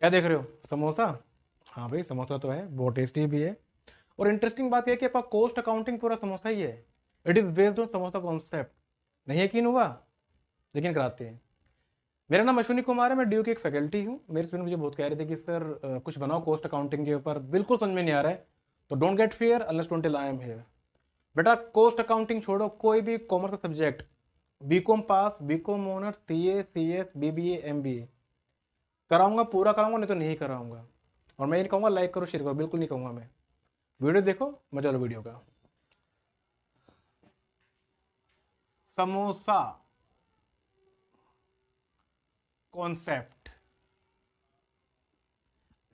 क्या देख रहे हो? समोसा? हाँ भाई, समोसा तो है, बहुत टेस्टी भी है। और इंटरेस्टिंग बात यह है कि आपका कॉस्ट अकाउंटिंग पूरा समोसा ही है। It is based on samosa concept. नहीं यकीन हुआ? लेकिन कराते हैं। मेरा नाम अश्विनी कुमार है, मैं ड्यू की एक फैकल्टी हूँ। मेरे स्टूडेंट मुझे बहुत कह रहे थे कि सर कुछ बनाओ कॉस्ट अकाउंटिंग के ऊपर, बिल्कुल समझ में नहीं आ रहा है। तो don't get fear unless till I am here. बेटा कॉस्ट अकाउंटिंग छोड़ो, कोई भी कॉमर्स का subject, BCom pass, BCom honours, CA, CS, BBA, MBA कराऊंगा, पूरा कराऊंगा, नहीं तो नहीं कराऊंगा। और मैं ये नहीं कहूंगा लाइक करो शेयर करो, बिल्कुल नहीं कहूंगा मैं। वीडियो देखो, मजा लो वीडियो का। समोसा कॉन्सेप्ट।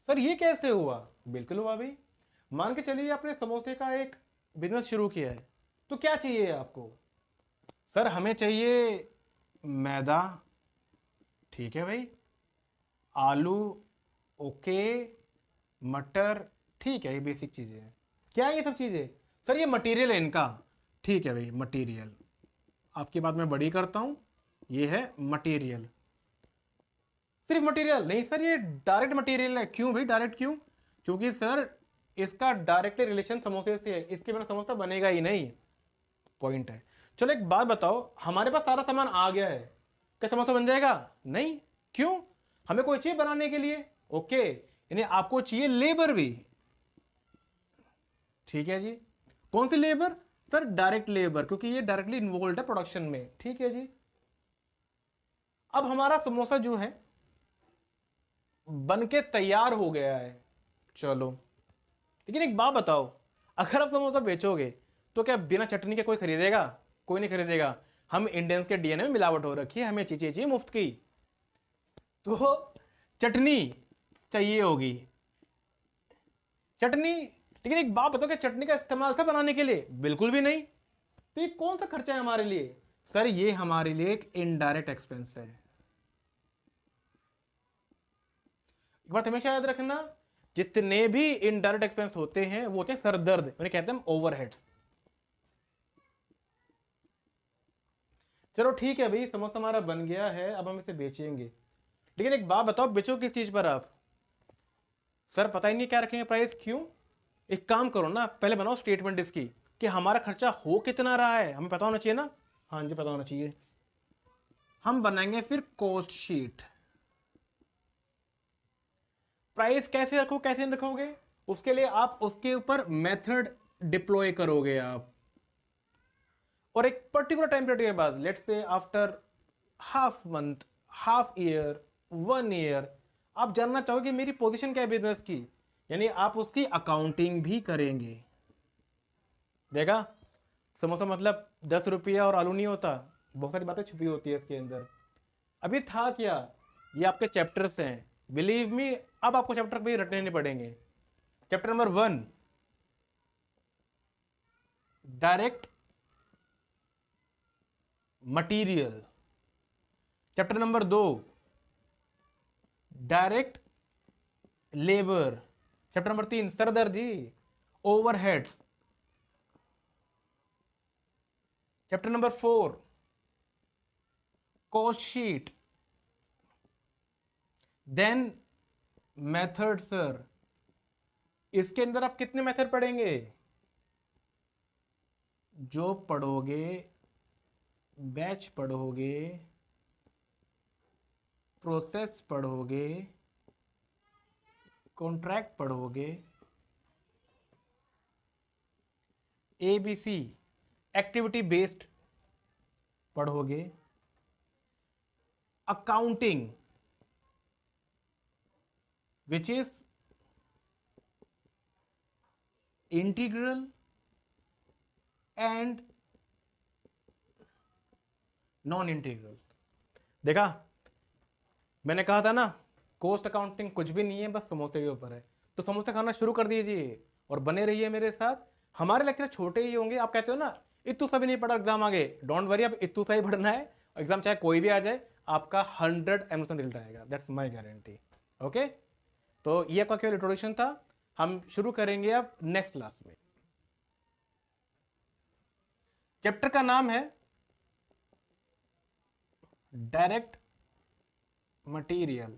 सर ये कैसे हुआ? बिल्कुल हुआ भाई। मान के चलिए आपने समोसे का एक बिजनेस शुरू किया है, तो क्या चाहिए आपको? सर हमें चाहिए मैदा। ठीक है भाई। आलू। ओके। मटर। ठीक है, ये बेसिक चीजें हैं। क्या है ये सब चीजें? सर ये मटेरियल है इनका। ठीक है भाई, मटेरियल। आपकी बात मैं बड़ी करता हूं। ये है मटेरियल। सिर्फ मटेरियल नहीं सर, ये डायरेक्ट मटेरियल है। क्यों भाई डायरेक्ट क्यों? क्योंकि सर इसका डायरेक्टली रिलेशन समोसे से है, इसके बिना समोसा बनेगा ही नहीं। पॉइंट है। चलो एक बात बताओ, हमारे पास सारा सामान आ गया है, क्या समोसा बन जाएगा? नहीं। क्यों? हमें कोई चाहिए बनाने के लिए। ओके, यानी आपको चाहिए लेबर भी। ठीक है जी। कौन सी लेबर? सर डायरेक्ट लेबर, क्योंकि ये डायरेक्टली इन्वॉल्व है प्रोडक्शन में। ठीक है जी। अब हमारा समोसा जो है बन के तैयार हो गया है। चलो, लेकिन एक बात बताओ, अगर आप समोसा बेचोगे तो क्या बिना चटनी के कोई खरीदेगा? कोई नहीं खरीदेगा। हम इंडियंस के डीएनए में मिलावट हो रखी है, हमें चीजें चाहिए मुफ्त की। तो चटनी चाहिए होगी। चटनी। लेकिन एक बात बताओ, क्या चटनी का इस्तेमाल था बनाने के लिए? बिल्कुल भी नहीं। तो ये कौन सा खर्चा है हमारे लिए? सर ये हमारे लिए एक इनडायरेक्ट एक्सपेंस है। एक बात हमेशा याद रखना, जितने भी इनडायरेक्ट एक्सपेंस होते हैं वो होते हैं सरदर्द, उन्हें कहते हैं ओवरहेड्स। चलो ठीक है भाई, समोसा हमारा बन गया है, अब हम इसे बेचेंगे। लेकिन एक बात बताओ, बेचो किस चीज पर आप? सर पता ही नहीं क्या रखेंगे प्राइस, क्यों? एक काम करो ना, पहले बनाओ स्टेटमेंट इसकी कि हमारा खर्चा हो कितना रहा है, हमें पता होना चाहिए ना। हाँ जी, पता होना चाहिए। हम बनाएंगे फिर कॉस्ट शीट। प्राइस कैसे रखो, कैसे रखोगे? उसके लिए आप उसके ऊपर मेथड डिप्लॉय करोगे आप। और एक पर्टिकुलर टाइम पीरियड के बाद, let's say after half month, half year, 1 year, आप जानना चाहोगे मेरी पोजीशन क्या है बिजनेस की, यानी आप उसकी अकाउंटिंग भी करेंगे। देखा? समोसा मतलब 10 रुपया और आलू नहीं होता, बहुत सारी बातें छुपी होती है इसके अंदर। अभी था क्या? ये आपके चैप्टर्स हैं, बिलीव मी। अब आपको चैप्टर भी रटने नहीं पड़ेंगे। Chapter number 1, direct material. Chapter number 2, direct labour. Chapter number 3, सरदर्जी, overheads. Chapter number 4, cost sheet. Then method sir. इसके अंदर आप कितने मेथड पढ़ेंगे? जो पढ़ोगे, बैच पढ़ोगे, प्रोसेस पढ़ोगे, कॉन्ट्रैक्ट पढ़ोगे, एबीसी एक्टिविटी बेस्ड पढ़ोगे, accounting which is integral and non integral. देखा? मैंने कहा था ना, कॉस्ट अकाउंटिंग कुछ भी नहीं है, बस समोसे के ऊपर है। तो समोसे खाना शुरू कर दीजिए और बने रहिए मेरे साथ। हमारे लेक्चर छोटे ही होंगे। आप कहते हो ना इतू सा भी नहीं पढ़ा एग्जाम आगे, डोंट वरी, अब इतू सा ही पढ़ना है। एग्जाम चाहे कोई भी आ जाए, आपका 100 रिजल्ट आएगा, दैट्स माई गारंटी। ओके, तो ये आपका केवल इंट्रोडक्शन था। हम शुरू करेंगे अब नेक्स्ट क्लास में। चैप्टर का नाम है डायरेक्ट मटीरियल।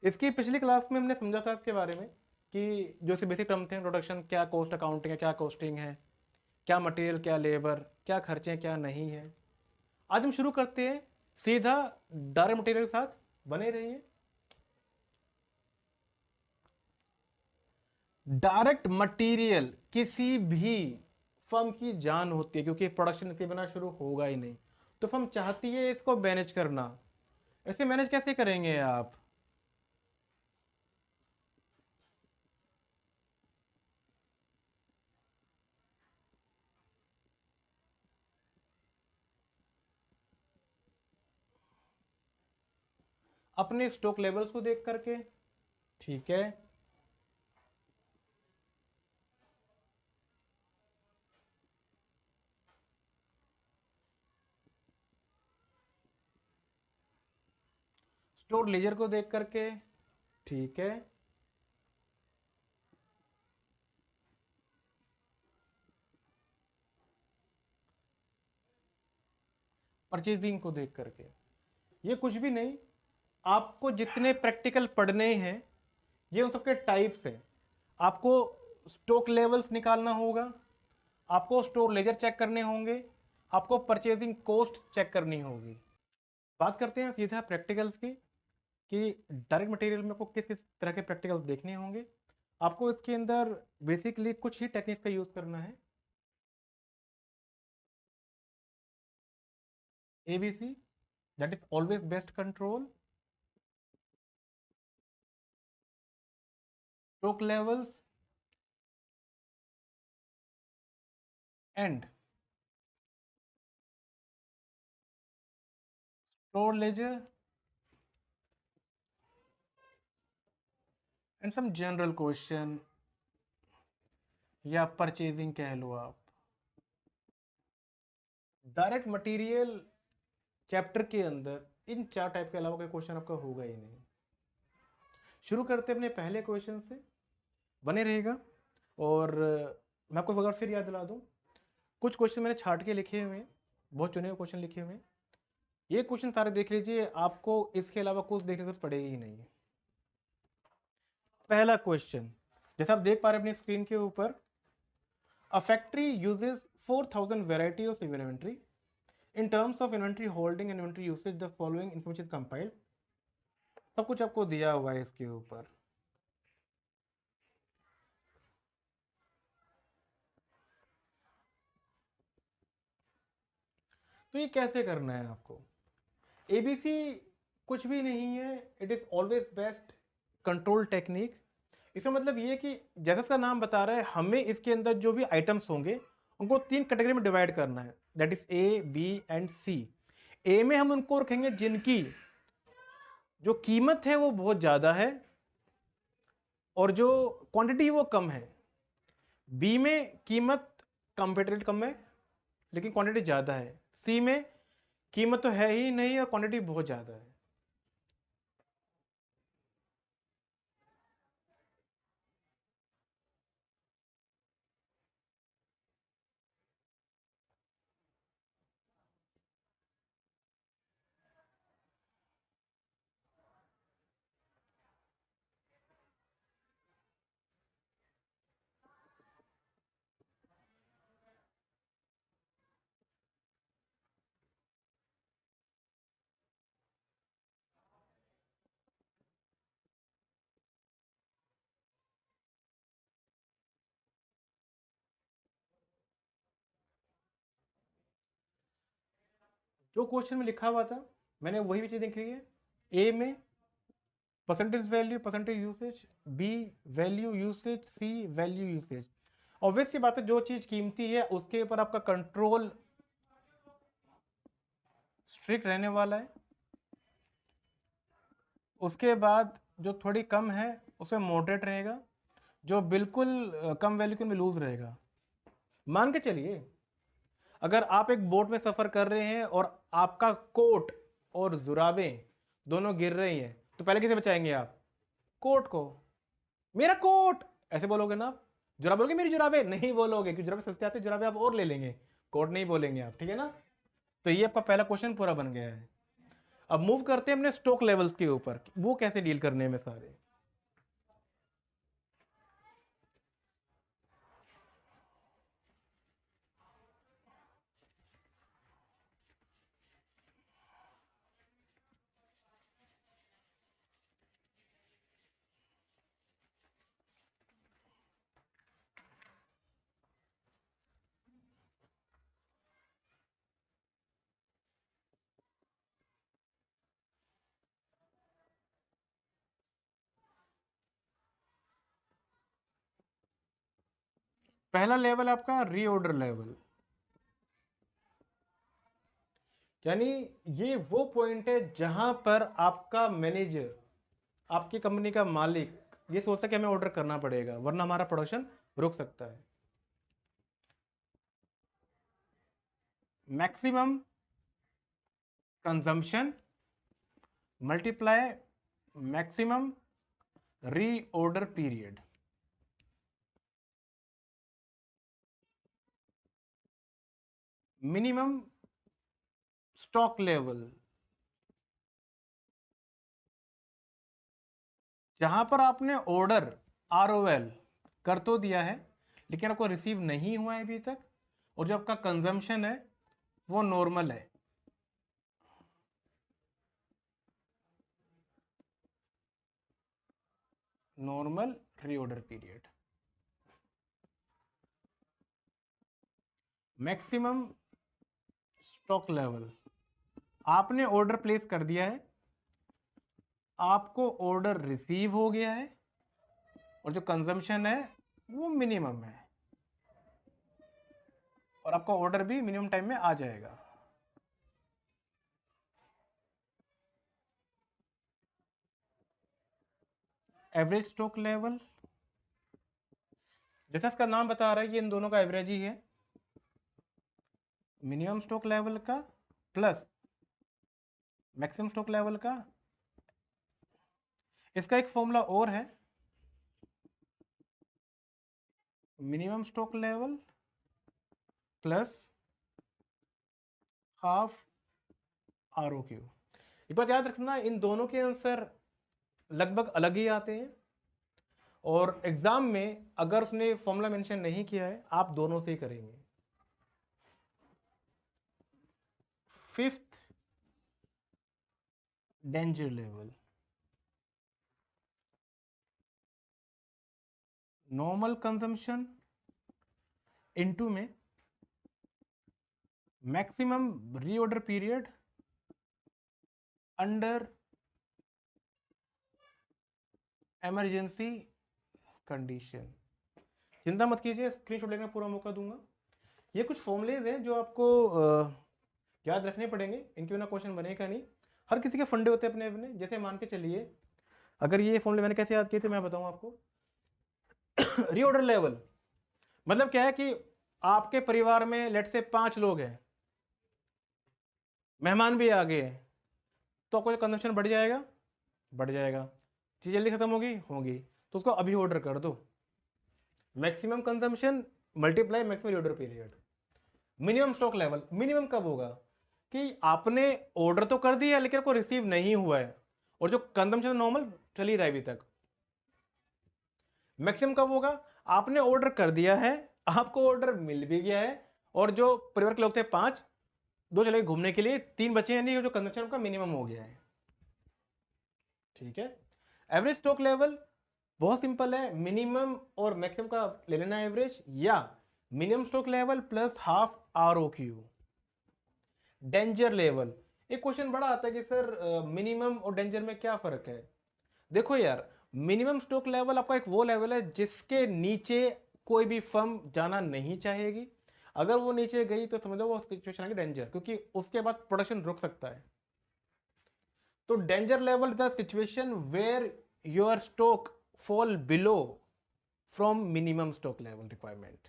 इसकी पिछली क्लास में हमने समझा था इसके बारे में कि जो इसके बेसिक टर्म थे, इंट्रोडक्शन, क्या कॉस्ट अकाउंटिंग है, क्या कॉस्टिंग है, क्या मटेरियल, क्या लेबर, क्या खर्चे, क्या नहीं है। आज हम शुरू करते हैं सीधा डायरेक्ट मटेरियल के साथ, बने रहिए। डायरेक्ट मटेरियल किसी भी फर्म की जान होती है, क्योंकि प्रोडक्शन इसके बिना शुरू होगा ही नहीं। तो फर्म चाहती है इसको मैनेज करना। इसे मैनेज कैसे करेंगे आप? अपने स्टॉक लेवल्स को देख करके। ठीक है। स्टोर लेजर को देख करके। ठीक है। परचेजिंग को देख करके। ये कुछ भी नहीं, आपको जितने प्रैक्टिकल पढ़ने हैं ये उन सबके टाइप्स हैं। आपको स्टॉक लेवल्स निकालना होगा, आपको स्टोर लेजर चेक करने होंगे, आपको परचेजिंग कॉस्ट चेक करनी होगी। बात करते हैं सीधा प्रैक्टिकल्स की कि डायरेक्ट मटेरियल में आपको किस किस तरह के प्रैक्टिकल्स देखने होंगे। आपको इसके अंदर बेसिकली कुछ ही टेक्निक्स का यूज करना है। ABC, that is always best control, stock levels, and store ledger, and some general question या परचेजिंग कह लो आप। डायरेक्ट मटेरियल चैप्टर के अंदर इन चार टाइप के अलावा कोई क्वेश्चन आपका होगा ही नहीं। शुरू करते अपने पहले क्वेश्चन से, बने रहेगा। और मैं आपको अगर फिर याद दिला दूं, कुछ क्वेश्चन मैंने छाट के लिखे हुए हैं, बहुत चुने हुए क्वेश्चन लिखे हुए हैं। ये क्वेश्चन सारे देख लीजिए, आपको इसके अलावा कुछ देखने की जरूरत पड़ेगी ही नहीं। पहला क्वेश्चन जैसा आप देख पा रहे हैं अपनी स्क्रीन के ऊपर, a factory uses 4000 variety of inventory. In terms of inventory holding and inventory usage the following information is compiled. सब कुछ आपको दिया हुआ है इसके ऊपर। तो ये कैसे करना है आपको? ABC कुछ भी नहीं है, it is always best control technique. इसका मतलब ये कि जैसा इसका नाम बता रहा है, हमें इसके अंदर जो भी आइटम्स होंगे उनको 3 कैटेगरी में डिवाइड करना है, that is A, B and C। ए में हम उनको रखेंगे जिनकी जो कीमत है वो बहुत ज्यादा है और जो क्वांटिटी वो कम है। बी में कीमत कंपेरेटिव कम है लेकिन क्वांटिटी ज्यादा है। सी में कीमत तो है ही नहीं और क्वांटिटी बहुत ज्यादा है। जो क्वेश्चन में लिखा हुआ था मैंने वही चीज लिखी है। ए में percentage value, percentage usage. B value usage. C value usage. Obvious की बात है, जो चीज कीमती है उसके ऊपर आपका कंट्रोल स्ट्रिक्ट रहने वाला है। उसके बाद जो थोड़ी कम है उसमें मॉडरेट रहेगा, जो बिल्कुल कम वैल्यू के में लूज रहेगा। मान के चलिए अगर आप एक बोट में सफर कर रहे हैं और आपका कोट और जुराबें दोनों गिर रही हैं, तो पहले किसे बचाएंगे आप? कोट को। मेरा कोट ऐसे बोलोगे ना आप? जुराब बोलोगे मेरी जुराबें नहीं बोलोगे, क्योंकि जुराबें सस्ते आते, जुराबें आप और ले लेंगे, कोट नहीं बोलेंगे आप, ठीक है ना? तो ये आपका पहला क्वेश्चन पूरा बन गया है। अब मूव करते हैं अपने स्टॉक लेवल्स के ऊपर, वो कैसे डील करने में सारे। पहला लेवल आपका रीऑर्डर लेवल, यानी ये वो पॉइंट है जहां पर आपका मैनेजर, आपकी कंपनी का मालिक ये सोचता है कि हमें ऑर्डर करना पड़ेगा वरना हमारा प्रोडक्शन रुक सकता है। Maximum consumption multiply maximum reorder period. Minimum stock level, जहां पर आपने ऑर्डर ROL कर तो दिया है लेकिन आपको रिसीव नहीं हुआ है अभी तक, और जो आपका कंजम्पशन है वो नॉर्मल है। Normal reorder period. Maximum stock level, आपने ऑर्डर प्लेस कर दिया है, आपको ऑर्डर रिसीव हो गया है, और जो कंजम्पशन है वो मिनिमम है, और आपका ऑर्डर भी मिनिमम टाइम में आ जाएगा। एवरेज स्टॉक लेवल, जैसा इसका नाम बता रहा है ये इन दोनों का एवरेज ही है, मिनिमम स्टॉक लेवल का प्लस मैक्सिमम स्टॉक लेवल का। इसका एक फॉर्मूला और है, minimum stock level plus half ROQ। एक बात याद रखना, इन दोनों के आंसर लगभग अलग ही आते हैं, और एग्जाम में अगर उसने फॉर्मूला मेंशन नहीं किया है आप दोनों से ही करेंगे। Fifth danger level, normal consumption into में maximum reorder period under emergency condition. चिंता मत कीजिए, स्क्रीनशॉट लेने का पूरा मौका दूंगा। ये कुछ फॉर्मूलेज हैं जो आपको याद रखने पड़ेंगे, इनके बिना क्वेश्चन बनेगा नहीं। हर किसी के फंडे होते हैं अपने अपने, जैसे मान के चलिए अगर ये फॉर्मूले मैंने कैसे याद किए थे मैं बताऊं आपको। रीऑर्डर लेवल मतलब क्या है कि आपके परिवार में लेट से 5 लोग हैं, मेहमान भी आ गए हैं, तो आपको कंजम्पशन बढ़ जाएगा, बढ़ जाएगा। चीज जल्दी खत्म होगी तो उसको अभी ऑर्डर कर दो। Maximum consumption multiply maximum order period. Minimum stock level, minimum कब होगा कि आपने ऑर्डर तो कर दिया लेकिन आपको रिसीव नहीं हुआ है, और जो कंजम्पशन नॉर्मल चल ही रहा है अभी तक। मैक्सिमम कब होगा, आपने ऑर्डर कर दिया है, आपको ऑर्डर मिल भी गया है, और जो परिवार के लोग थे 5, 2 चले घूमने के लिए, 3 बचे हैं नहीं, जो कंजम्पशन का मिनिमम हो गया है। ठीक है। एवरेज स्टॉक लेवल बहुत सिंपल है, मिनिमम और मैक्सिमम का ले लेना एवरेज, या minimum stock level plus half ROQ। Danger level, एक क्वेश्चन बड़ा आता है कि सर मिनिमम और डेंजर में क्या फर्क है। देखो यार, मिनिमम स्टॉक लेवल आपका एक वो लेवल है जिसके नीचे कोई भी फर्म जाना नहीं चाहेगी, अगर वो नीचे गई तो समझो वो सिचुएशन है डेंजर, क्योंकि उसके बाद प्रोडक्शन रुक सकता है। तो danger level the situation where your stock fall below from minimum stock level requirement.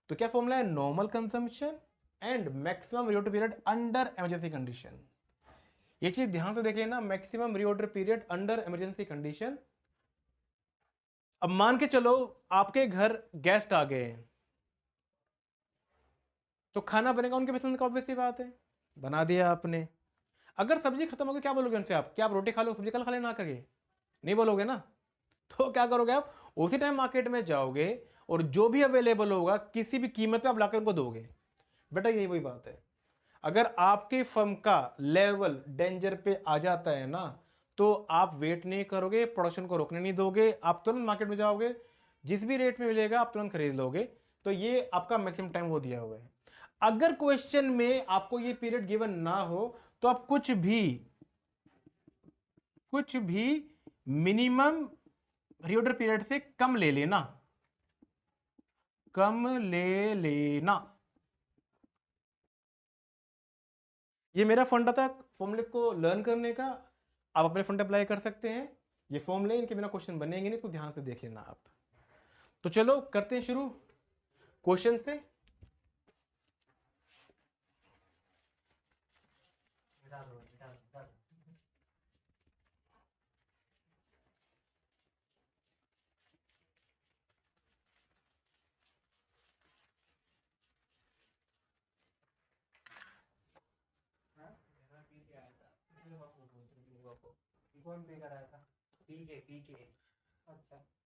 तो क्या फॉर्मूला है, normal consumption and maximum reorder period under emergency condition. ये चीज ध्यान से देख लेना, maximum reorder period under emergency condition. अब मान के चलो आपके घर गेस्ट आ गए हैं, तो खाना बनेगा उनके पसंद का, ऑब्वियस सी बात है, बना दिया आपने। अगर सब्जी खत्म हो गई क्या बोलोगे उनसे आप? क्या आप रोटी खा लो, सब्जी कल खा लेना करके? नहीं बोलोगे ना। तो क्या करोगे आप? उसी टाइम मार्केट में जाओगे और जो भी अवेलेबल होगा किसी भी कीमत पे आप लाकर उनको दोगे। बेटा यही वही बात है। अगर आपके फर्म का लेवल डेंजर पे आ जाता है ना, तो आप वेट नहीं करोगे, प्रोडक्शन को रोकने नहीं दोगे, आप तुरंत मार्केट में जाओगे, जिस भी रेट में मिलेगा आप तुरंत खरीद लोगे। तो ये आपका मैक्सिमम टाइम वो दिया हुआ है। अगर क्वेश्चन में आपको ये पीरियड गिवन ना हो तो आप कुछ भी मिनिमम रीऑर्डर पीरियड से कम ले लेना, कम ले लेना। ये मेरा फंडा था फॉर्मूले को लर्न करने का, आप अपने फंड अप्लाई कर सकते हैं। ये फॉर्मूले इनके बिना क्वेश्चन बनेंगे नहीं, तो ध्यान से देख लेना आप। तो चलो करते हैं शुरू क्वेश्चन से।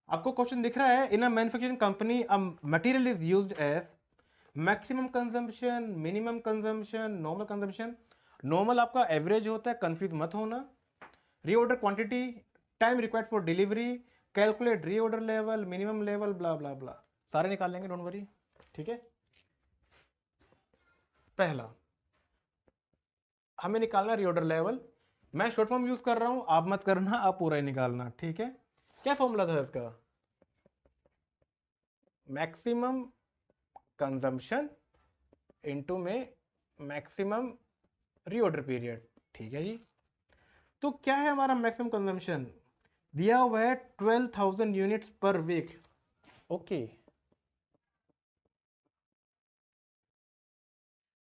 आपको क्वेश्चन दिख रहा है, in a manufacturing company a material is used as maximum consumption, minimum consumption, normal consumption. Normal आपका एवरेज होता है, कंफ्यूज मत होना। Reorder quantity, time required for delivery, calculate reorder level, minimum level, blah blah blah, सारे निकाल लेंगे, don't worry. ठीक है, पहला हमें निकालना रीऑर्डर लेवल। मैं शॉर्ट फॉर्म यूज कर रहा हूं, आप मत करना, आप पूरा ही निकालना। ठीक है, क्या फॉर्मूला था इसका? मैक्सिमम कंजम्पशन इनटू में मैक्सिमम रीऑर्डर पीरियड। ठीक है जी। तो क्या है हमारा मैक्सिमम कंजम्पशन? दिया हुआ है 12,000 units per week. Okay,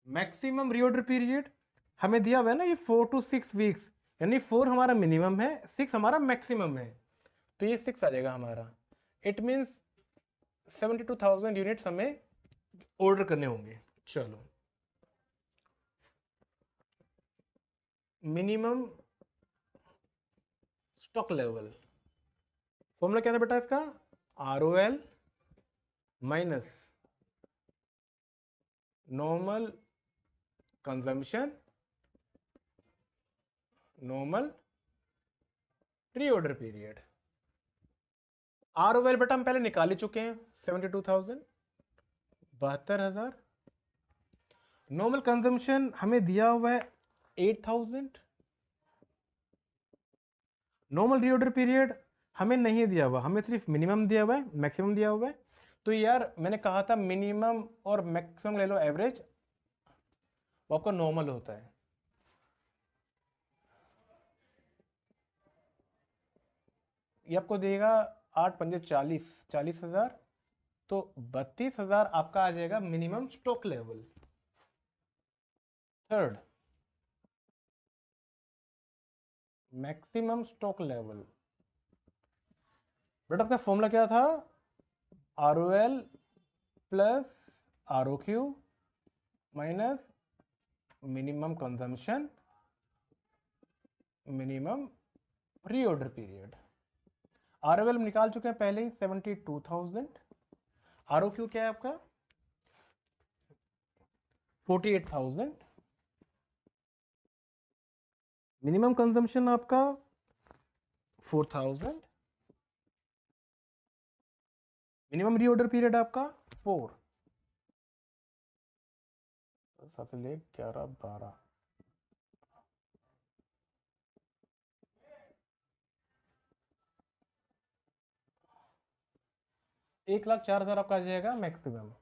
maximum reorder period हमें दिया हुआ है ना, ये 4 to 6 वीक्स, यानी 4 हमारा मिनिमम है, 6 हमारा मैक्सिमम है। तो ये 6 आ जाएगा हमारा। इट मीन्स 72,000 यूनिट्स हमें ऑर्डर करने होंगे। चलो, मिनिमम स्टॉक लेवल, फॉर्मूला क्या था बेटा इसका? ROL minus normal consumption, normal reorder period. ROL बेटा हम पहले निकाल ही चुके हैं, 72,000, 72,000। नॉर्मल कंजम्पशन हमें दिया हुआ है 8,000। नॉर्मल रीऑर्डर पीरियड हमें नहीं दिया हुआ, हमें सिर्फ मिनिमम दिया हुआ है, मैक्सिमम दिया हुआ है। तो यार मैंने कहा था मिनिमम और मैक्सिमम ले लो एवरेज, वो आपका नॉर्मल होता है। ये आपको देगा 8 × 5 = 40, 40,000। तो 32,000 आपका आ जाएगा minimum stock level. Third, maximum stock level. बेटा आपका फॉर्मूला क्या था? ROL plus ROQ minus minimum consumption, minimum reorder period. ROL निकाल चुके हैं पहले ही, 72,000। ROQ क्या है आपका? 48,000। मिनिमम कंजम्पशन आपका 4,000। मिनिमम रीऑर्डर पीरियड आपका 4। 7 ले 11 12। 1,04,000 आपका आ जाएगा मैक्सिमम।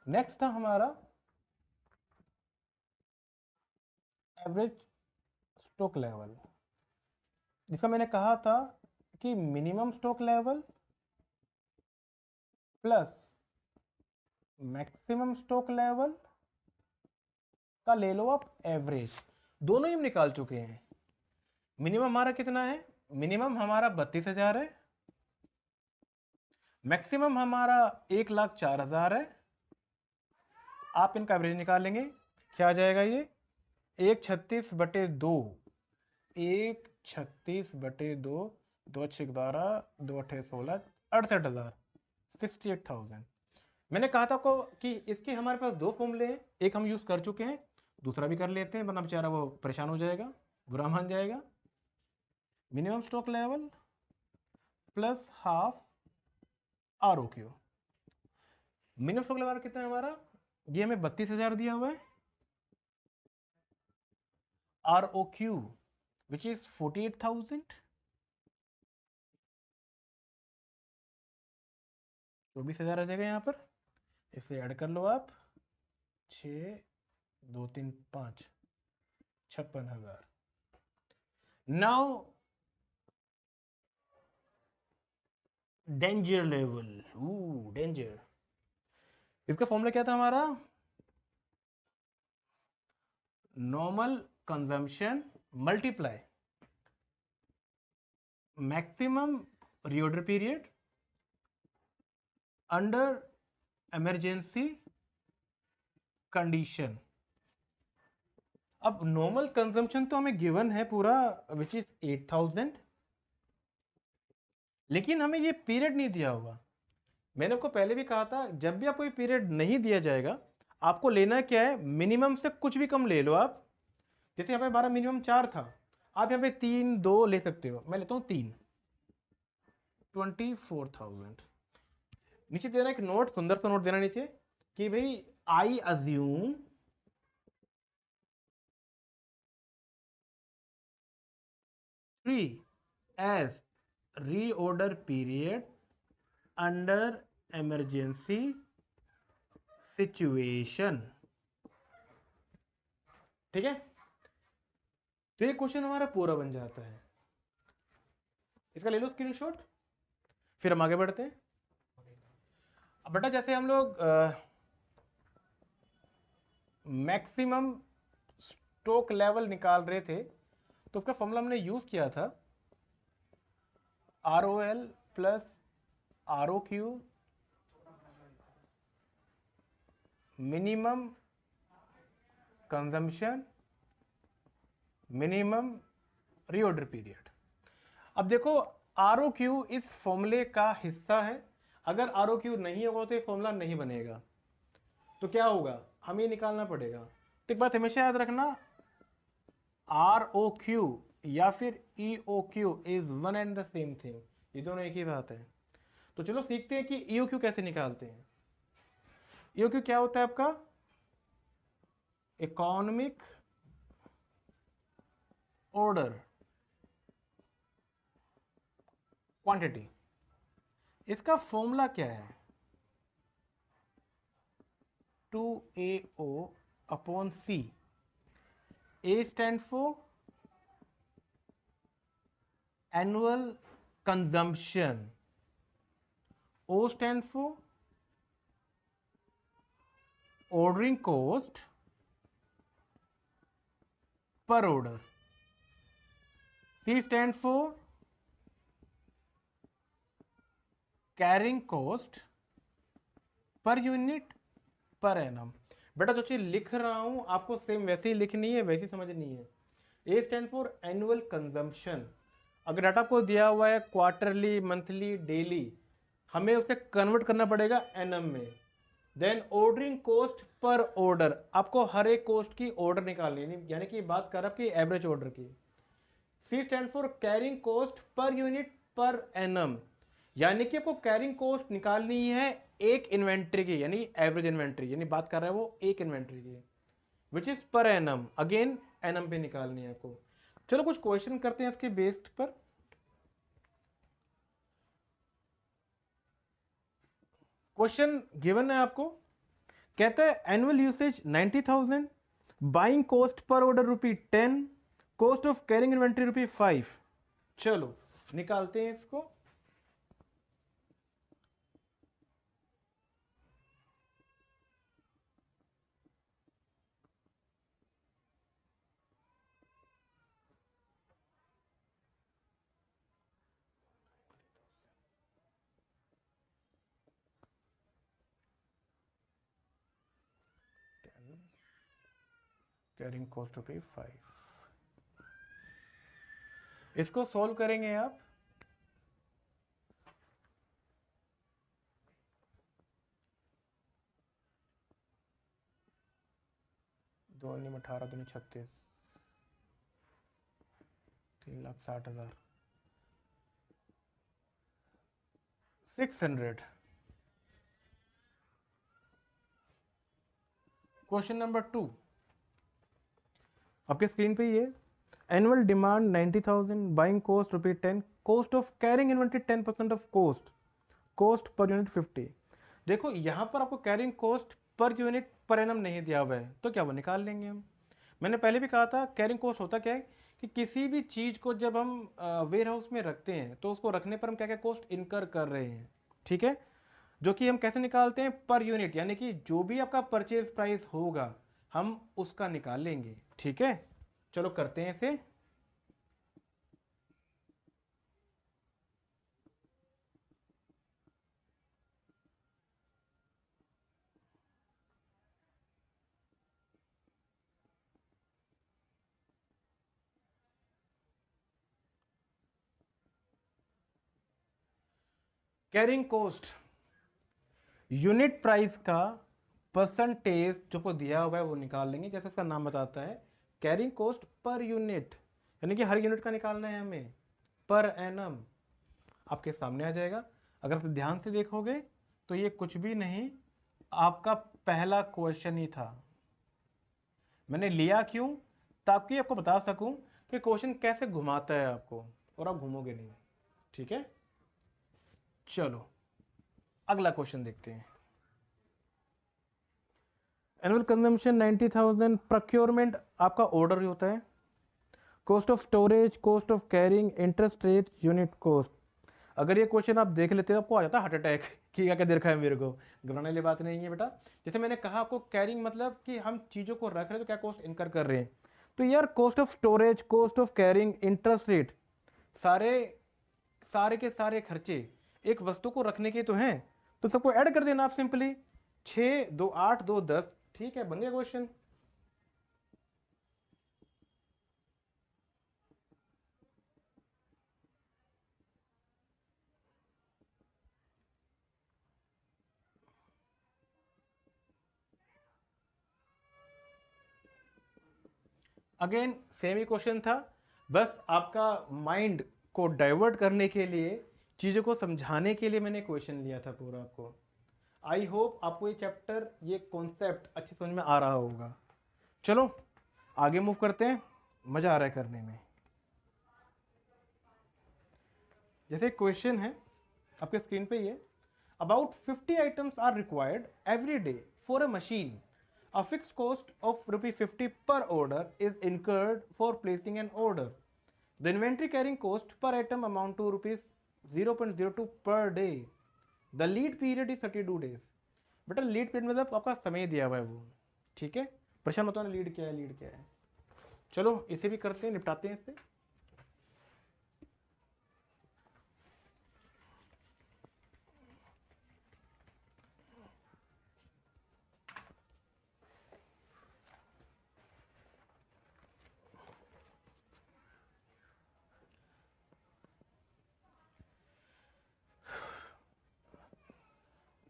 नेक्स्ट था हमारा एवरेज स्टॉक लेवल, जिसका मैंने कहा था कि minimum stock level plus maximum stock level का ले लो आप एवरेज। दोनों ही हम निकाल चुके हैं। मिनिमम हमारा कितना है? मिनिमम हमारा 32,000 है, मैक्सिमम हमारा 1,04,000 है। आप इनका एवरेज निकालेंगे, क्या आ जाएगा ये? 1/36/2, 1/36/2, 2×6=12, 2×8=16, 68,000, 68,000। मैंने कहा था आपको कि इसके हमारे पास दो फॉर्मूले हैं, एक हम यूज कर चुके हैं, दूसरा भी कर लेते हैं, वरना बेचारा वो परेशान हो जाएगा, बुरा मान जाएगा। Minimum stock level plus half R O Q. Minimum stock level कितना है हमारा, ये हमें 32,000 दिया हुआ है, R O Q which is 48,000, 24,000 आ जाएगा यहाँ पर, इसे ऐड कर लो आप, 6 2 3 5, 56,000। नाउ डेंजर लेवल, डेंजर, इसका फॉर्मूला क्या था हमारा, normal consumption multiply maximum reorder period under emergency condition. अब नॉर्मल कंजम्पशन तो हमें गिवन है पूरा विच इज 8,000, लेकिन हमें ये पीरियड नहीं दिया हुआ। मैंने आपको पहले भी कहा था, जब भी आपको ये पीरियड नहीं दिया जाएगा, आपको लेना क्या है, मिनिमम से कुछ भी कम ले लो आप। जैसे यहाँ पे हमारा मिनिमम 4 था, आप यहाँ पे 3 2 ले सकते हो, मैं लेता हूँ 3, 24,000। नीचे देना एक नोट, सुंदर सा नोट देना नीचे कि भाई I assume free age reorder period under emergency situation. ठीक है, तो ये क्वेश्चन हमारा पूरा बन जाता है, इसका ले लो स्क्रीनशॉट, फिर हम आगे बढ़ते हैं। अब बेटा जैसे हम लोग मैक्सिमम स्टॉक लेवल निकाल रहे थे, तो उसका फॉर्मूला हमने यूज किया था R O L plus R O Q minimum consumption minimum reorder period. अब देखो आर ओ क्यू इस फॉर्मूले का हिस्सा है, अगर आर ओ क्यू नहीं होगा तो ये फॉर्मूला नहीं बनेगा, तो क्या होगा, हमें निकालना पड़ेगा। तो एक बात हमेशा याद रखना, आर ओ क्यू या फिर E O Q is one and the same thing, ये दोनों एक ही बात है। तो चलो सीखते हैं कि ई ओ क्यू कैसे निकालते हैं। ई ओ क्यू क्या होता है आपका, इकोनॉमिक ऑर्डर क्वांटिटी। इसका फॉर्मूला क्या है, 2AO upon C। A stand for annual consumption, O stand for ordering cost per order, C stand for carrying cost per unit per annum. बेटा जो चीज लिख रहा हूं आपको सेम वैसे ही लिखनी है, वैसे ही समझनी है। ए स्टैंड फॉर एनुअल कंजम्पशन, अगर डाटा को दिया हुआ है क्वार्टरली मंथली डेली, हमें उसे कन्वर्ट करना पड़ेगा एनएम में। Then ordering cost per order, आपको हर एक कॉस्ट की ऑर्डर निकालनी है, यानी कि बात कर आपकी एवरेज ऑर्डर की। C stand for carrying cost per unit per annum, यानी कि आपको कैरिंग कॉस्ट निकालनी है एक इन्वेंट्री की, यानी एवरेज इन्वेंट्री, यानी बात कर रहा है वो एक इन्वेंट्री की, which is per annum, again annum पे निकालनी है आपको। चलो कुछ क्वेश्चन करते हैं इसके बेस्ड पर। क्वेश्चन गिवन है आपको, कहता है annual usage 90,000, buying cost per order ₹10, cost of carrying inventory ₹5। चलो निकालते हैं इसको। Carrying cost ₹5। इसको सॉल्व करेंगे आप, दो 18 दूनी 36, 3,60,000, 600। क्वेश्चन नंबर 2 आपके स्क्रीन पे ही है। Annual demand 90,000, buying cost ₹10, cost of carrying inventory 10% of cost, cost per unit 50। देखो यहाँ पर आपको carrying cost per unit per annum नहीं दिया हुआ है, तो क्या वो निकाल लेंगे हम। मैंने पहले भी कहा था कैरिंग कॉस्ट होता क्या है कि किसी भी चीज़ को जब हम वेयर हाउस में रखते हैं तो उसको रखने पर हम क्या क्या कॉस्ट इनकर कर रहे हैं, ठीक है, जो कि हम कैसे निकालते हैं, पर यूनिट, यानी कि जो भी आपका परचेज प्राइस होगा हम उसका निकाल लेंगे, ठीक है। चलो करते हैं इसे। कैरिंग कॉस्ट यूनिट प्राइस का परसेंटेज जो को दिया हुआ है वो निकाल लेंगे, जैसे इसका नाम बताता है कैरिंग कॉस्ट पर यूनिट, यानी कि हर यूनिट का निकालना है हमें, पर एनम आपके सामने आ जाएगा। अगर आप ध्यान से देखोगे तो ये कुछ भी नहीं, आपका पहला क्वेश्चन ही था। मैंने लिया क्यों, ताकि आपको बता सकूं कि क्वेश्चन कैसे घुमाता है आपको, और आप घूमोगे नहीं, ठीक है। चलो अगला क्वेश्चन देखते हैं। एनुअल कंजम्पशन 90,000, प्रोक्योरमेंट आपका ऑर्डर ही होता है, cost of storage, cost of carrying, interest rate, unit cost. अगर ये क्वेश्चन आप देख लेते हो आपको आ जाता हार्ट अटैक कि क्या क्या देख रहा है मेरे को, घबराने वाली बात नहीं है बेटा। जैसे मैंने कहा आपको कैरिंग मतलब कि हम चीज़ों को रख रहे हैं तो क्या कॉस्ट इनकर कर रहे हैं, तो यार cost of storage, cost of carrying, interest rate, सारे सारे के सारे खर्चे एक वस्तु को रखने के तो हैं, तो सबको ऐड कर देना आप सिंपली, 6 2 8 2 10, ठीक है, बन गया क्वेश्चन। अगेन सेम ही क्वेश्चन था, बस आपका माइंड को डाइवर्ट करने के लिए, चीज़ों को समझाने के लिए मैंने क्वेश्चन लिया था पूरा आपको। आई होप आपको ये चैप्टर, ये कॉन्सेप्ट अच्छे समझ में आ रहा होगा। चलो आगे मूव करते हैं, मज़ा आ रहा है करने में। जैसे क्वेश्चन है आपके स्क्रीन पे ये, about 50 items are required every day for a machine, a fixed cost of ₹50 per order is incurred for placing an order. The inventory carrying cost per item amount to ₹0.02 per day. The lead period is 32 days. बेटा lead period मतलब आपका समय दिया हुआ है वो, ठीक है, परेशान होता है ना लीड क्या है, लीड क्या है। चलो इसे भी करते हैं, निपटाते हैं इससे।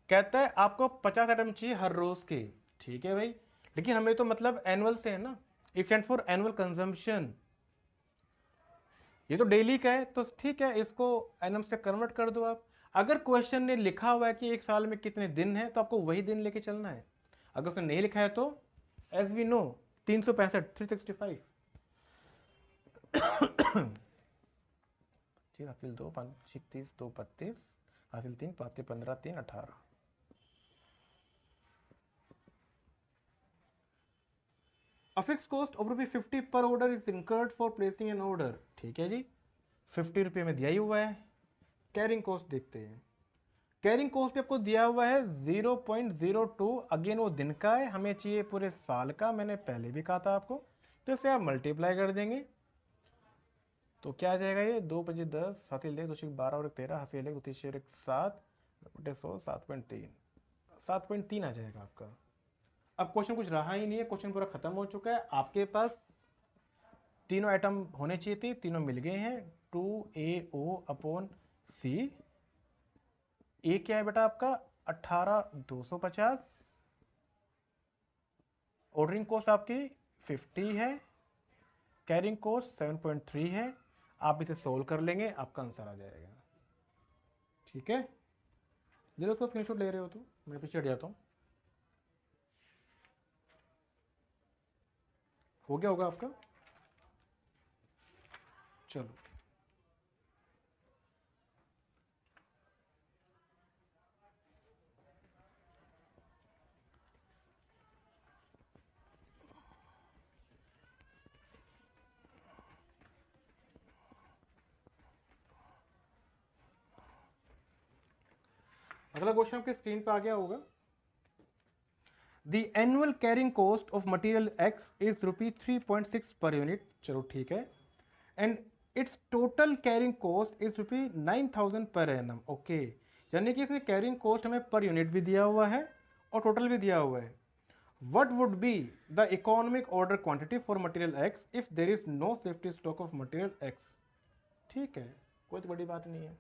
कहता है आपको 50 आइटम चाहिए हर रोज के, ठीक है भाई, लेकिन हमें तो मतलब एनुअल से है ना, E stand for annual consumption, ये तो डेली का है, तो ठीक है इसको एनम से कन्वर्ट कर दो आप। अगर क्वेश्चन ने लिखा हुआ है कि एक साल में कितने दिन हैं तो आपको वही दिन लेके चलना है, अगर उसने नहीं लिखा है तो एज वी नो 365 365, ठीक, हासिल 2 5 30 2 32, हासिल 3 5 15 3 18। A fixed cost of ₹50 per order is incurred for placing an order, ठीक है जी, 50 रुपये में दिया ही हुआ है। कैरिंग कॉस्ट देखते हैं, कैरिंग कॉस्ट पे आपको दिया हुआ है 0.02, अगेन वो दिन का है, हमें चाहिए पूरे साल का, मैंने पहले भी कहा था आपको, तो इसे आप मल्टीप्लाई कर देंगे तो क्या आ जाएगा, ये 2 5 10, हासिल 1 2 6 12 और 13, हासिल 1 2 3 4 1 7 बटे 100, 7.3 आ जाएगा आपका। अब क्वेश्चन कुछ रहा ही नहीं है, क्वेश्चन पूरा खत्म हो चुका है। आपके पास तीनों आइटम होने चाहिए थे, तीनों मिल गए हैं। 2AO/C। ए क्या है बेटा आपका 18,250। ऑर्डरिंग कॉस्ट आपकी 50 है। कैरिंग कॉस्ट 7.3 है। आप इसे सोल्व कर लेंगे, आपका आंसर आ जाएगा। ठीक है, ले लो उसका स्क्रीनशॉट, ले रहे हो तो मैं पीछे हट जाता हूँ। हो गया होगा आपका। चलो अगला क्वेश्चन आपके स्क्रीन पे आ गया होगा। The annual carrying cost of material X is rupee 3.6 per unit। चलो ठीक है। And its total carrying cost is rupee 9,000 per annum। Okay, यानी कि इसमें कैरिंग कॉस्ट हमें पर यूनिट भी दिया हुआ है और टोटल भी दिया हुआ है। What would be the economic order quantity for material X if there is no safety stock of material X? ठीक है, कोई तो बड़ी बात नहीं है।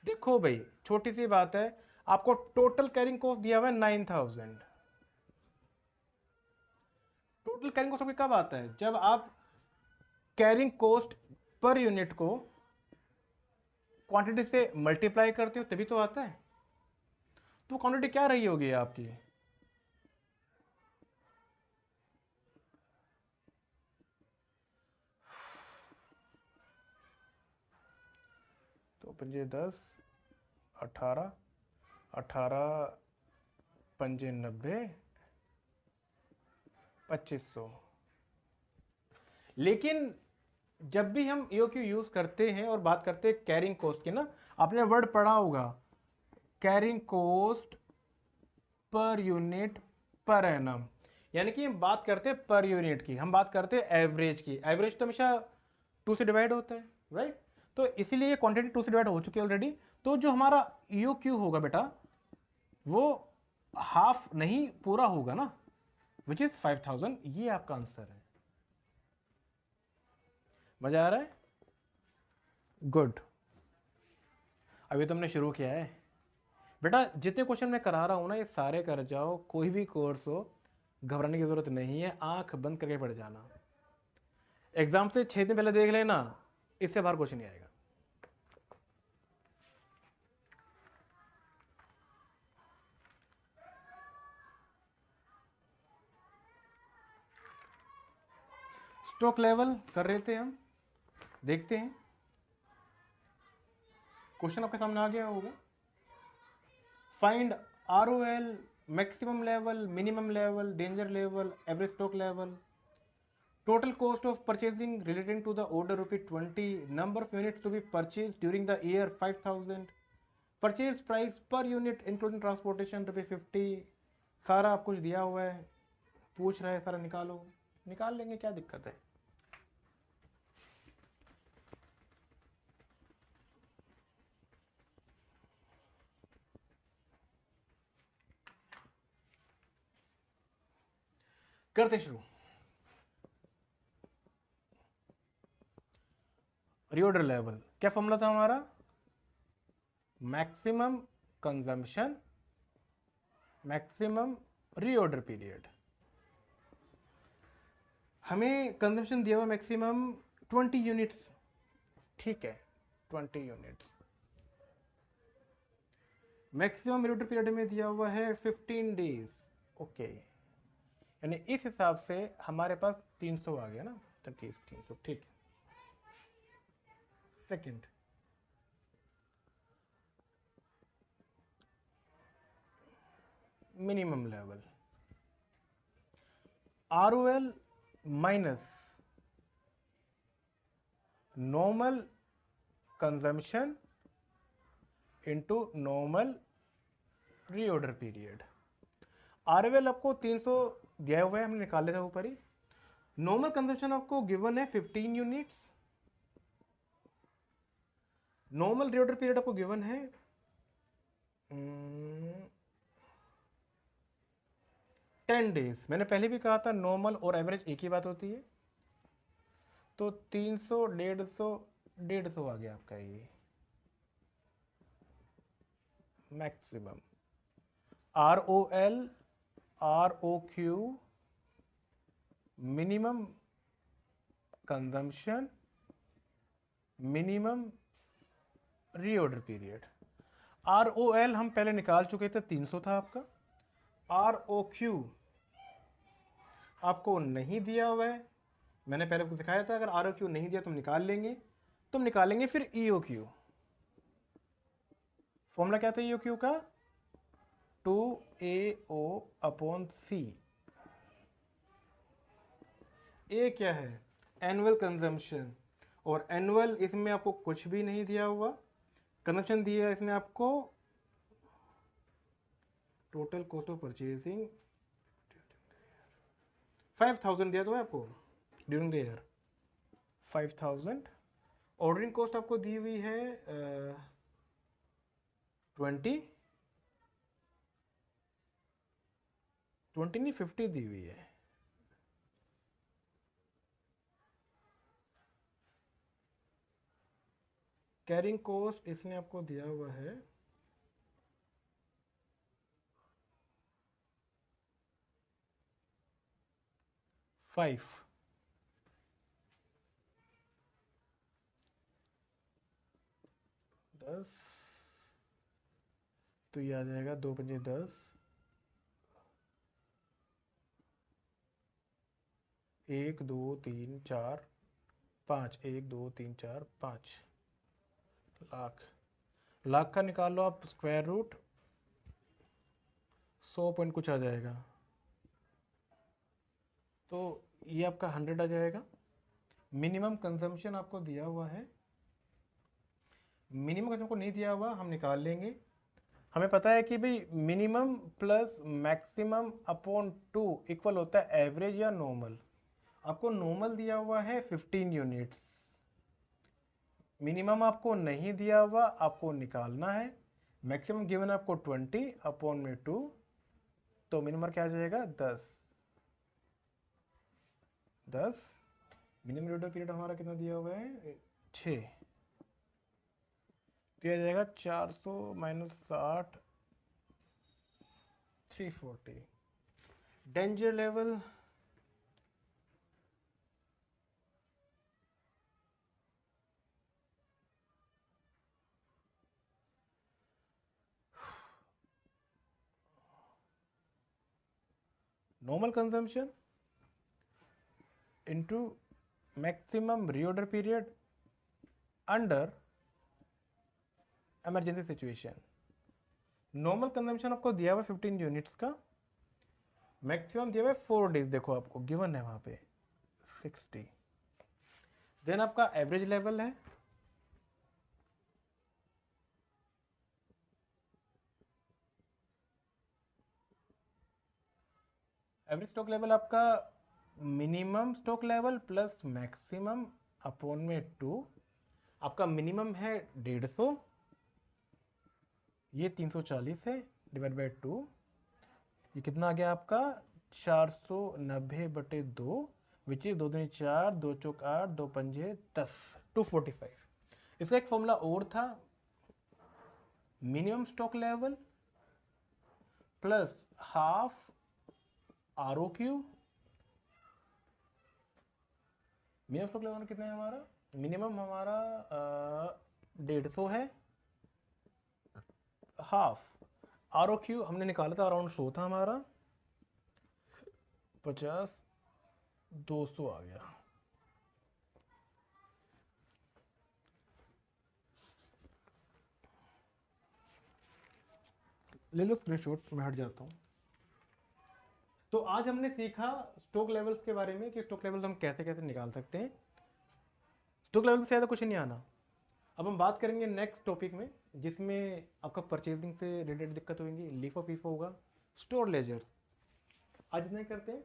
देखो भाई, छोटी सी बात है, आपको टोटल कैरिंग कॉस्ट दिया हुआ है 9,000। टोटल कैरिंग कॉस्ट आपकी कब आता है? जब आप कैरिंग कॉस्ट पर यूनिट को क्वांटिटी से मल्टीप्लाई करते हो तभी तो आता है। तो क्वांटिटी क्या रही होगी आपकी? तो पंजे 10, 18, 18 पंजे 90, 2500। लेकिन जब भी हम EOQ यूज करते हैं और बात करते हैं कैरिंग कॉस्ट की ना, आपने वर्ड पढ़ा होगा carrying cost per unit per annum, यानी कि हम बात करते हैं पर यूनिट की, हम बात करते हैं एवरेज की। एवरेज तो हमेशा 2 से डिवाइड होता है, राइट? तो इसीलिए ये क्वांटिटी 2 से डिवाइड हो चुकी है ऑलरेडी। तो जो हमारा EOQ होगा बेटा वो हाफ नहीं पूरा होगा ना, विच इज 5,000। ये आपका आंसर है। मजा आ रहा है? गुड। अभी तुमने शुरू किया है बेटा, जितने क्वेश्चन मैं करा रहा हूं ना ये सारे कर जाओ, कोई भी कोर्स हो घबराने की जरूरत नहीं है, आंख बंद करके पढ़ जाना। एग्जाम से 6 दिन पहले देख लेना, इससे बाहर कुछ नहीं आएगा। स्टॉक लेवल कर रहे थे हम, देखते हैं। क्वेश्चन आपके सामने आ गया होगा। Find ROL, maximum level, minimum level, danger level, average stock level, total cost of purchasing relating to the order ₹20, number of units to be purchased during the year 5,000, purchase price per unit including transportation ₹50। सारा आप कुछ दिया हुआ है, पूछ रहा है सारा निकालो, निकाल लेंगे, क्या दिक्कत है। करते शुरू। रीऑर्डर लेवल क्या फॉर्मूला था हमारा? Maximum consumption maximum reorder period. हमें कंजम्पशन दिया हुआ मैक्सिमम 20 यूनिट्स, ठीक है 20 यूनिट्स। मैक्सिमम रीऑर्डर पीरियड में दिया हुआ है 15 डेज। ओके, यानी इस हिसाब से हमारे पास 300 आ गया ना, 300, ठीक है। Second, minimum level ROL minus normal consumption into normal reorder period. ROL आपको 300 दिया हुआ है, हमने निकाल लिया था ऊपर ही। नॉर्मल कंजम्पशन आपको गिवन है 15 यूनिट्स। नॉर्मल रीऑर्डर पीरियड आपको गिवन है 10 डेज। मैंने पहले भी कहा था नॉर्मल और एवरेज एक ही बात होती है। तो 300, 150 आ गया आपका ये maximum. ROL, ROQ minimum consumption, minimum reorder period. ROL हम पहले निकाल चुके थे, 300 था आपका। ROQ आपको नहीं दिया हुआ है, मैंने पहले आपको सिखाया था, अगर ROQ नहीं दिया तुम निकाल लेंगे। तुम निकालेंगे फिर EOQ। फॉर्मूला क्या था EOQ का? 2AO/C। ए क्या है? Annual consumption. और एनुअल इसमें आपको कुछ भी नहीं दिया हुआ, कंजम्पशन दिया है इसने आपको टोटल कॉस्ट ऑफ परचेजिंग 5000 दिया तो है आपको during the year 5000। Ordering cost आपको दी हुई है 20 नहीं 50 दी हुई है। कैरिंग कॉस्ट इसने आपको दिया हुआ है 5। तो ये आ जाएगा 2 पंजे 10, 1 2 3 4 5, 1 2 3 4 5 लाख। लाख का निकाल लो आप स्क्वायर रूट, 100 पॉइंट कुछ आ जाएगा। तो ये आपका 100 आ जाएगा। मिनिमम कंजम्पशन आपको दिया हुआ है, मिनिमम कंजम्पशन को नहीं दिया हुआ, हम निकाल लेंगे। हमें पता है कि भाई minimum plus maximum upon 2 equal होता है एवरेज या नॉर्मल। आपको नॉर्मल दिया हुआ है 15 यूनिट्स, मिनिमम आपको नहीं दिया हुआ, आपको निकालना है। मैक्सिमम गिवन आपको 20 अपॉन में 2, तो मिनिमम क्या आ जाएगा 10। मिनिमम रेट ऑफ पीरियड हमारा कितना दिया हुआ है 6, तो यह आ जाएगा 400 minus 60 340। Danger level normal consumption into maximum reorder period under emergency situation. Normal consumption आपको दिया हुआ 15 यूनिट्स का, मैक्सिमम दिया हुआ है 4 डेज, देखो आपको गिवन है वहां पे 60। देन आपका एवरेज लेवल है एवरेज स्टॉक लेवल आपका minimum stock level plus maximum upon में 2। आपका मिनिमम है 150, ये 340 है, डिवाइड बाई 2, ये कितना आ गया आपका 490/2, विच इज 2 दूनी 4, 2 चौक 8, 2 पंजे 10, 245। इसका एक फॉर्मूला और था, minimum stock level plus half ROQ। Minimum stock level कितना है हमारा? मिनिमम हमारा 150 है, हाफ ROQ हमने निकाला था अराउंड 100 था हमारा, 50 200 आ गया। ले लो स्क्रीनशॉट, मैं हट जाता हूँ। तो आज हमने सीखा स्टॉक लेवल्स के बारे में कि स्टॉक लेवल्स हम कैसे कैसे निकाल सकते हैं। स्टॉक लेवल से ज़्यादा कुछ नहीं आना। अब हम बात करेंगे नेक्स्ट टॉपिक में, जिसमें आपका परचेजिंग से रिलेटेड दिक्कत होगी, लीफो फीफो होगा, स्टोर लेजर्स। आज इतना ही करते हैं।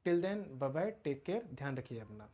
Till then bye bye, take care, ध्यान रखिए अपना।